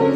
Y'all,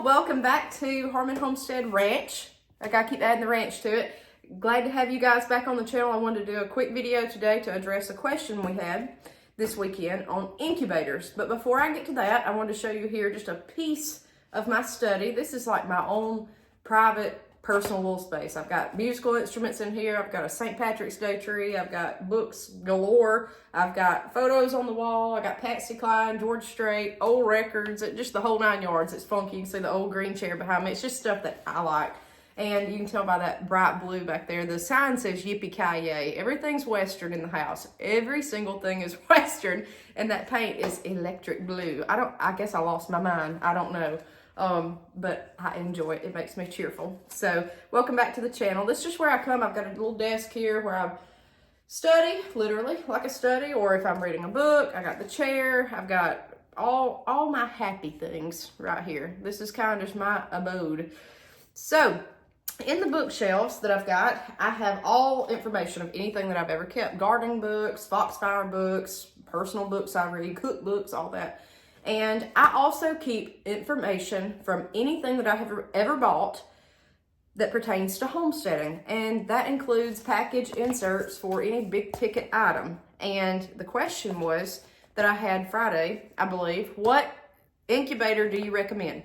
welcome back to Homestead Ranch. I gotta keep adding the ranch to it. Glad to have you guys back on the channel. I wanted to do a quick video today to address a question we had this weekend on incubators. But before I get to that, I wanted to show you here just a piece of my study. This is like my own private personal little space. I've got musical instruments in here. I've got a St. Patrick's Day tree. I've got books galore. I've got photos on the wall. I got Patsy Cline, George Strait, old records, just the whole 9 yards. It's funky. You can see the old green chair behind me. It's just stuff that I like. And you can tell by that bright blue back there, the sign says yippee-ki-yay. Everything's Western in the house. Every single thing is Western, and that paint is electric blue. I guess I lost my mind. I don't know. But I enjoy it. It makes me cheerful. So welcome back to the channel. This is just where I come. I've got a little desk here where I study, literally like a study, or if I'm reading a book, I got the chair. I've got all my happy things right here. This is kind of just my abode. So in the bookshelves that I've got, I have all information of anything that I've ever kept. Gardening books, Foxfire books, personal books I read, cookbooks, all that. And I also keep information from anything that I have ever bought that pertains to homesteading. And that includes package inserts for any big ticket item. And the question was that I had Friday, I believe, what incubator do you recommend?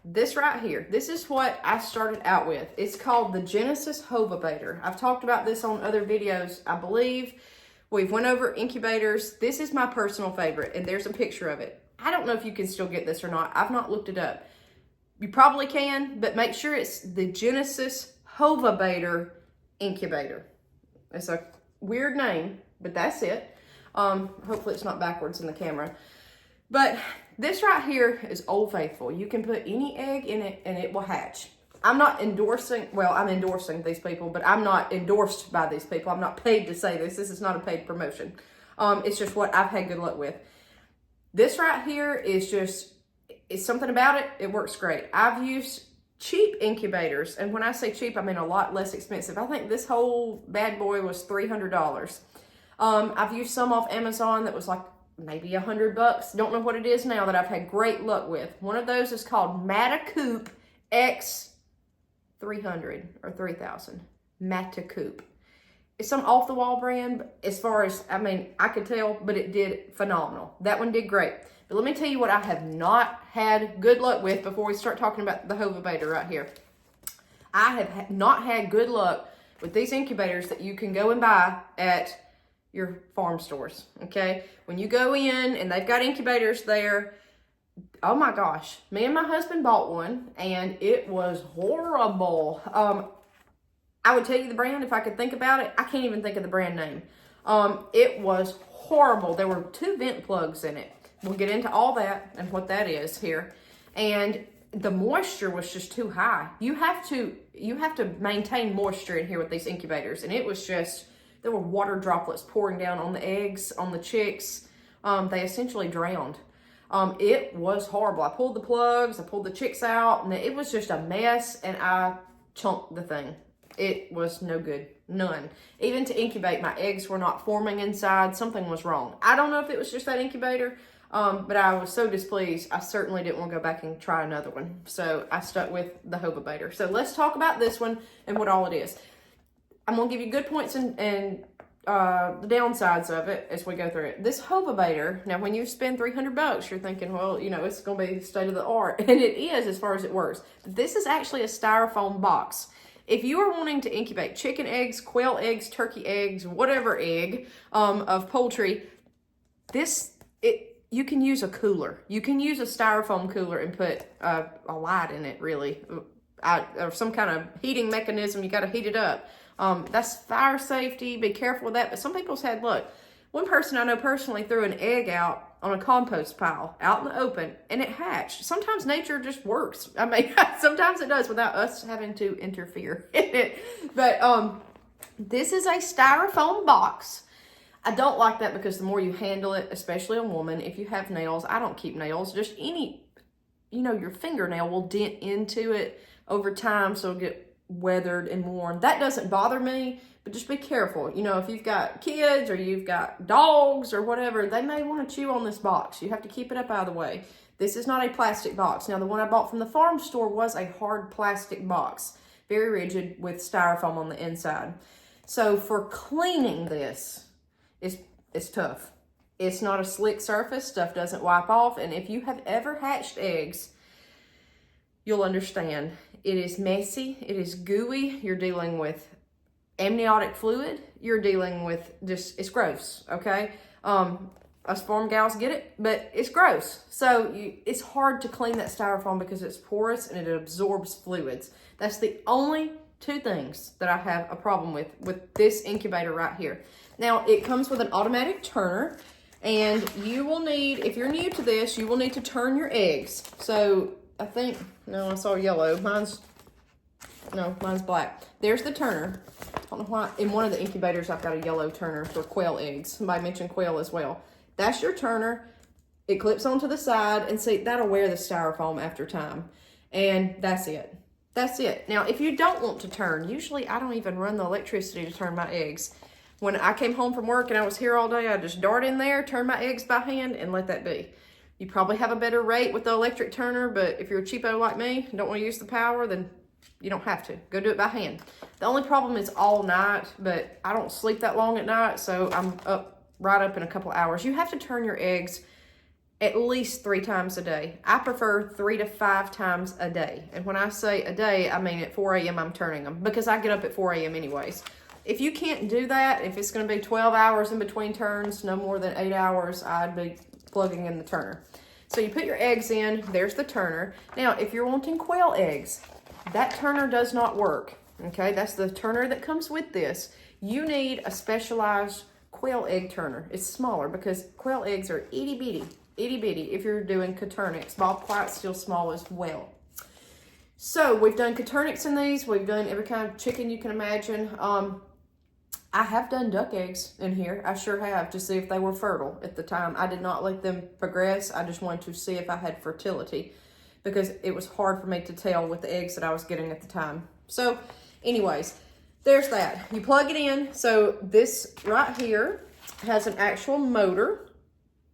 This right here, this is what I started out with. It's called the Genesis Homestead. I've talked about this on other videos, I believe. We've went over incubators. This is my personal favorite, and there's a picture of it. I don't know if you can still get this or not. I've not looked it up. You probably can, but make sure it's the Genesis Homestead Incubator. It's a weird name, but that's it. Hopefully it's not backwards in the camera. But this right here is Old Faithful. You can put any egg in it and it will hatch. I'm not endorsing, well, I'm endorsing these people, but I'm not endorsed by these people. I'm not paid to say this. This is not a paid promotion. It's just what I've had good luck with. This right here is just, it's something about it. It works great. I've used cheap incubators. And when I say cheap, I mean a lot less expensive. I think this whole bad boy was $300. I've used some off Amazon that was like maybe $100. Don't know what it is now that I've had great luck with. One of those is called Matacoop X 300 or 3000. Matacoop. It's some off-the-wall brand, as far as, I mean, I could tell, but it did phenomenal. That one did great. But let me tell you what I have not had good luck with before we start talking about the Homestead right here. I have not had good luck with these incubators that you can go and buy at your farm stores, okay? When you go in and they've got incubators there, oh my gosh, me and my husband bought one, and it was horrible. I would tell you the brand if I could think about it. I can't even think of the brand name. It was horrible. There were 2 vent plugs in it. We'll get into all that and what that is here. And the moisture was just too high. You have to maintain moisture in here with these incubators. And it was just, there were water droplets pouring down on the eggs, on the chicks. They essentially drowned. It was horrible. I pulled the plugs, I pulled the chicks out, and it was just a mess, and I chunked the thing. It was no good, none. Even to incubate, my eggs were not forming inside. Something was wrong. I don't know if it was just that incubator, but I was so displeased. I certainly didn't want to go back and try another one. So I stuck with the Homestead. So let's talk about this one and what all it is. I'm going to give you good points and the downsides of it as we go through it. This Homestead, now when you spend $300, you're thinking, well, you know, it's going to be state of the art. And it is as far as it works. But this is actually a styrofoam box. If you are wanting to incubate chicken eggs, quail eggs, turkey eggs, whatever egg of poultry, you can use a cooler. You can use a styrofoam cooler and put a light in it, really, or some kind of heating mechanism. You got to heat it up. That's fire safety. Be careful with that. But some people's had luck. One person I know personally threw an egg out on a compost pile out in the open, and it hatched. Sometimes nature just works. I mean, sometimes it does without us having to interfere in it. But this is a styrofoam box. I don't like that because the more you handle it, especially a woman, if you have nails, I don't keep nails, just any, you know, your fingernail will dent into it over time, so it'll get weathered and worn. That doesn't bother me, but just be careful. You know, if you've got kids or you've got dogs or whatever, they may want to chew on this box. You have to keep it up out of the way. This is not a plastic box. Now, the one I bought from the farm store was a hard plastic box, very rigid with styrofoam on the inside. So for cleaning this, it's tough. It's not a slick surface. Stuff doesn't wipe off. And if you have ever hatched eggs, you'll understand. It is messy. It is gooey. You're dealing with amniotic fluid. You're dealing with just, it's gross, okay? Us farm gals get it, but it's gross. So it's hard to clean that styrofoam because it's porous and it absorbs fluids. That's the only two things that I have a problem with this incubator right here. Now, it comes with an automatic turner, and you will need, if you're new to this, you will need to turn your eggs. So I think, no, I saw yellow. Mine's black. There's the turner. I don't know why. In one of the incubators, I've got a yellow turner for quail eggs. Somebody mentioned quail as well. That's your turner. It clips onto the side, and see, that'll wear the styrofoam after time. And that's it. That's it. Now, if you don't want to turn, usually I don't even run the electricity to turn my eggs. When I came home from work and I was here all day, I just dart in there, turn my eggs by hand, and let that be. You probably have a better rate with the electric turner, but if you're a cheapo like me and don't want to use the power, then you don't have to. Go do it by hand. The only problem is all night, but I don't sleep that long at night, so I'm right up in a couple hours. You have to turn your eggs at least 3 times a day. I prefer 3 to 5 times a day. And when I say a day, I mean at 4 a.m. I'm turning them because I get up at 4 a.m. anyways. If you can't do that, if it's going to be 12 hours in between turns, no more than 8 hours, I'd be plugging in the turner. So you put your eggs in, there's the turner. Now, if you're wanting quail eggs, that turner does not work, okay? That's the turner that comes with this. You need a specialized quail egg turner. It's smaller because quail eggs are itty bitty if you're doing Coturnics. Bob White's still small as well. So we've done Coturnics in these. We've done every kind of chicken you can imagine. I have done duck eggs in here. I sure have, to see if they were fertile at the time. I did not let them progress. I just wanted to see if I had fertility because it was hard for me to tell with the eggs that I was getting at the time. So anyways, there's that. You plug it in. So this right here has an actual motor.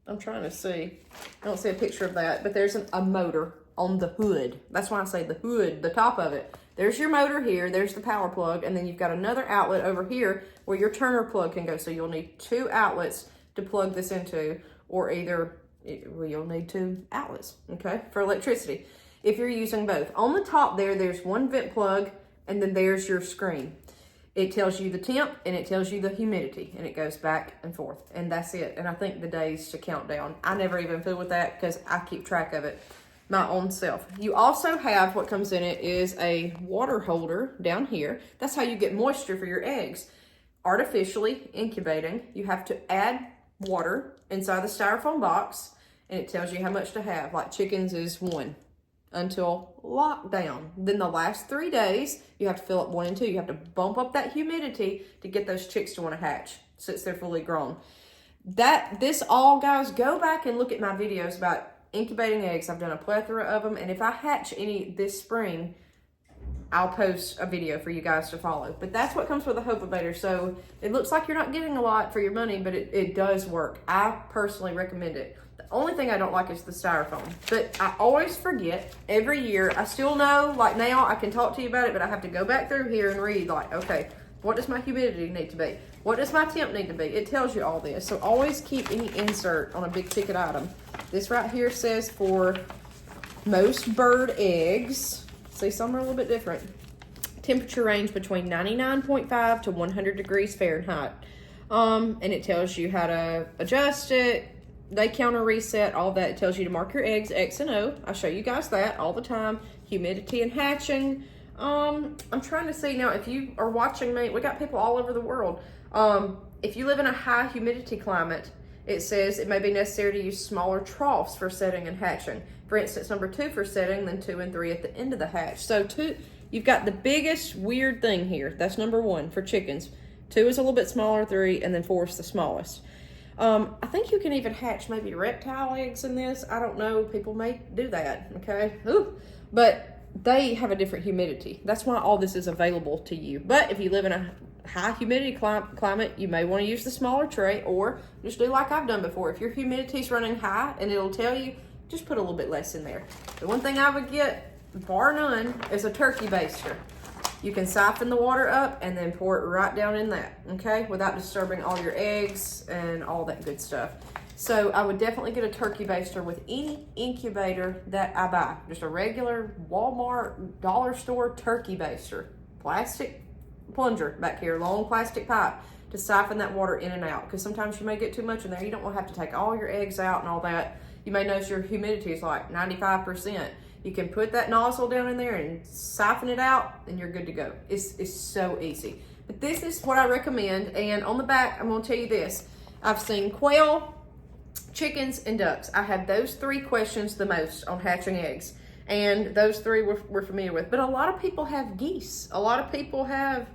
I'm trying to see. I don't see a picture of that, but there's a motor on the hood. That's why I say the hood, the top of it. There's your motor here, there's the power plug, and then you've got another outlet over here where your turner plug can go. So you'll need 2 outlets to plug this into, or either, well, you'll need 2 outlets, okay, for electricity, if you're using both. On the top there's 1 vent plug, and then there's your screen. It tells you the temp, and it tells you the humidity, and it goes back and forth, and that's it. And I think the days to count down. I never even fool with that because I keep track of it my own self. You also have, what comes in it is a water holder down here. That's how you get moisture for your eggs. Artificially incubating, you have to add water inside the styrofoam box, and it tells you how much to have. Like chickens is 1 until lockdown. Then the last 3 days, you have to fill up 1 and 2. You have to bump up that humidity to get those chicks to want to hatch since they're fully grown. This all, guys, go back and look at my videos about incubating eggs. I've done a plethora of them, and if I hatch any this spring, I'll post a video for you guys to follow. But that's what comes with a Homestead. So it looks like you're not getting a lot for your money, but it does work. I personally recommend it. The only thing I don't like is the styrofoam. But I always forget every year. I still know, like now, I can talk to you about it, but I have to go back through here and read, like, okay, what does my humidity need to be? What does my temp need to be? It tells you all this. So always keep any insert on a big ticket item. This right here says for most bird eggs, see, some are a little bit different. Temperature range between 99.5 to 100 degrees Fahrenheit. And it tells you how to adjust it, day counter reset, all that. It tells you to mark your eggs X and O. I show you guys that all the time. Humidity and hatching. I'm trying to see now, if you are watching me, we got people all over the world. If you live in a high humidity climate, it says it may be necessary to use smaller troughs for setting and hatching. For instance, number 2 for setting, then 2 and 3 at the end of the hatch. So you've got the biggest weird thing here. That's number 1 for chickens. 2 is a little bit smaller, 3, and then 4 is the smallest. I think you can even hatch maybe reptile eggs in this. I don't know. People may do that, okay? Ooh. But they have a different humidity. That's why all this is available to you. But if you live in a high humidity climate, you may want to use the smaller tray, or just do like I've done before. If your humidity's running high, and it'll tell you, just put a little bit less in there. The one thing I would get, bar none, is a turkey baster. You can siphon the water up and then pour it right down in that, okay? Without disturbing all your eggs and all that good stuff. So I would definitely get a turkey baster with any incubator that I buy. Just a regular Walmart, dollar store turkey baster. Plastic plunger back here, long plastic pipe to siphon that water in and out. Because sometimes you may get too much in there. You don't want to have to take all your eggs out and all that. You may notice your humidity is like 95%. You can put that nozzle down in there and siphon it out, and you're good to go. It's so easy. But this is what I recommend. And on the back, I'm going to tell you this. I've seen quail, chickens, and ducks. I have those 3 questions the most on hatching eggs. And those 3 we're familiar with. But a lot of people have geese. A lot of people have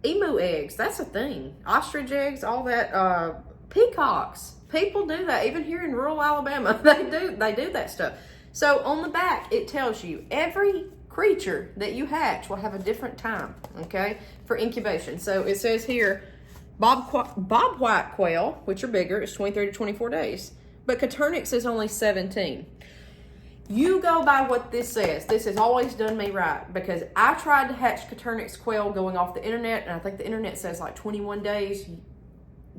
emu eggs. That's a thing. Ostrich eggs, all that. Peacocks. People do that. Even here in rural Alabama, they do that stuff. So on the back, it tells you every creature that you hatch will have a different time, okay, for incubation. So it says here, bob white quail, which are bigger, is 23 to 24 days. But Coturnix is only 17. You go by what this says. This has always done me right, because I tried to hatch Coturnix quail going off the internet, and I think the internet says like 21 days.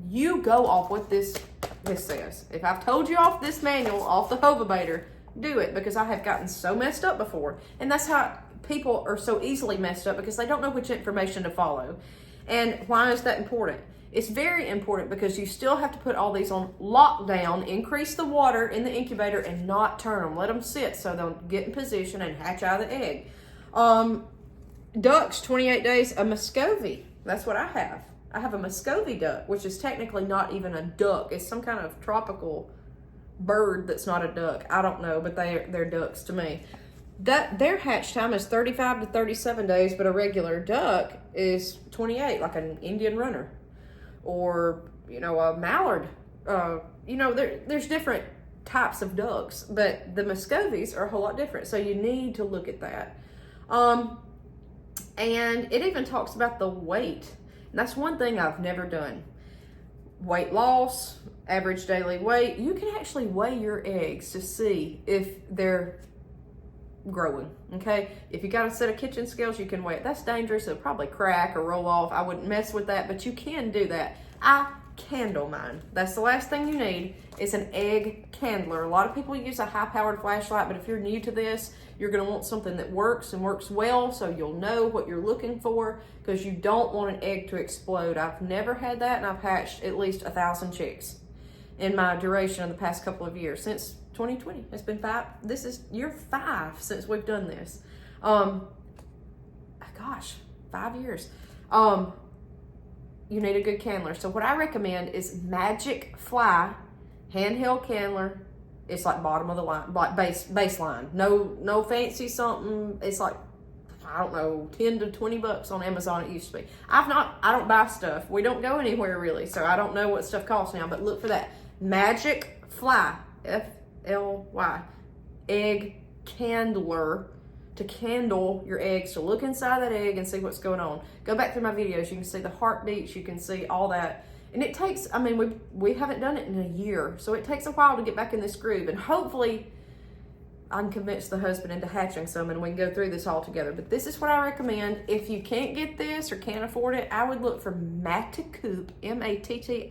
You go off what this says. If I've told you off this manual, off the Homestead, do it, because I have gotten so messed up before. And that's how people are so easily messed up, because they don't know which information to follow. And why is that important? It's very important because you still have to put all these on lockdown, increase the water in the incubator, and not turn them. Let them sit so they'll get in position and hatch out of the egg. Ducks, 28 days. A Muscovy, that's what I have. I have a Muscovy duck, which is technically not even a duck. It's some kind of tropical bird that's not a duck. I don't know, but they're ducks to me. Their hatch time is 35 to 37 days, but a regular duck is 28, like an Indian runner. Or, a mallard. There's different types of ducks, but the Muscovies are a whole lot different. So you need to look at that. And it even talks about the weight. And that's one thing I've never done. Weight loss, average daily weight. You can actually weigh your eggs to see if they're growing, okay? If you got a set of kitchen scales, you can weigh it. That's dangerous. It'll probably crack or roll off. I wouldn't mess with that, but you can do that. I candle mine. That's the last thing you need. It's an egg candler. A lot of people use a high-powered flashlight, but if you're new to this, you're going to want something that works and works well, so you'll know what you're looking for, because you don't want an egg to explode. I've never had that, and I've hatched at least 1,000 chicks in my duration of the past couple of years, since 2020. It's been 5. This is year 5 since we've done this. Gosh, 5 years. You need a good candler. So what I recommend is Magic Fly handheld candler. It's like bottom of the line, like baseline. No fancy something. It's like, I don't know, 10 to 20 bucks on Amazon it used to be. I don't buy stuff. We don't go anywhere really, so I don't know what stuff costs now, but look for that. Magic Fly, F-L-Y, egg candler, to candle your eggs, to look inside that egg and see what's going on. Go back through my videos. You can see the heartbeats. You can see all that. And it takes, we haven't done it in a year, so it takes a while to get back in this groove. And hopefully I can convince the husband into hatching some, and we can go through this all together. But this is what I recommend. If you can't get this or can't afford it, I would look for Matticoop, M-A-T-T-I-C-O-O-P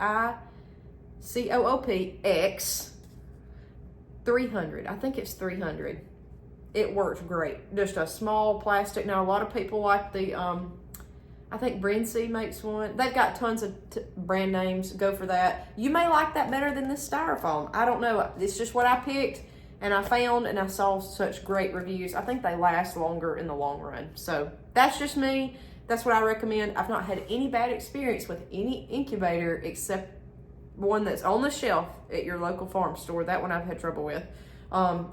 X 300. I think it's 300. It works great. Just a small plastic. Now, a lot of people like the, I think Brincy makes one. They've got tons of brand names. Go for that. You may like that better than this styrofoam. I don't know. It's just what I picked and I found, and I saw such great reviews. I think they last longer in the long run. So that's just me. That's what I recommend. I've not had any bad experience with any incubator except one that's on the shelf at your local farm store. That one I've had trouble with.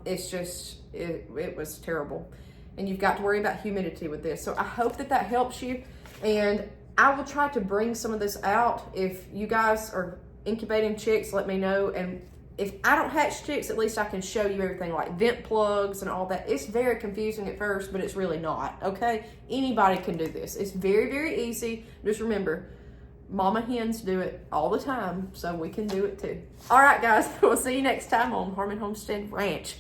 It's just, it was terrible. And you've got to worry about humidity with this. So I hope that helps you. And I will try to bring some of this out. If you guys are incubating chicks, let me know. And if I don't hatch chicks, at least I can show you everything like vent plugs and all that. It's very confusing at first, but it's really not, okay? Anybody can do this. It's very, very easy. Just remember, mama hens do it all the time, so we can do it too. All right, guys, we'll see you next time on Harmon Homestead Ranch.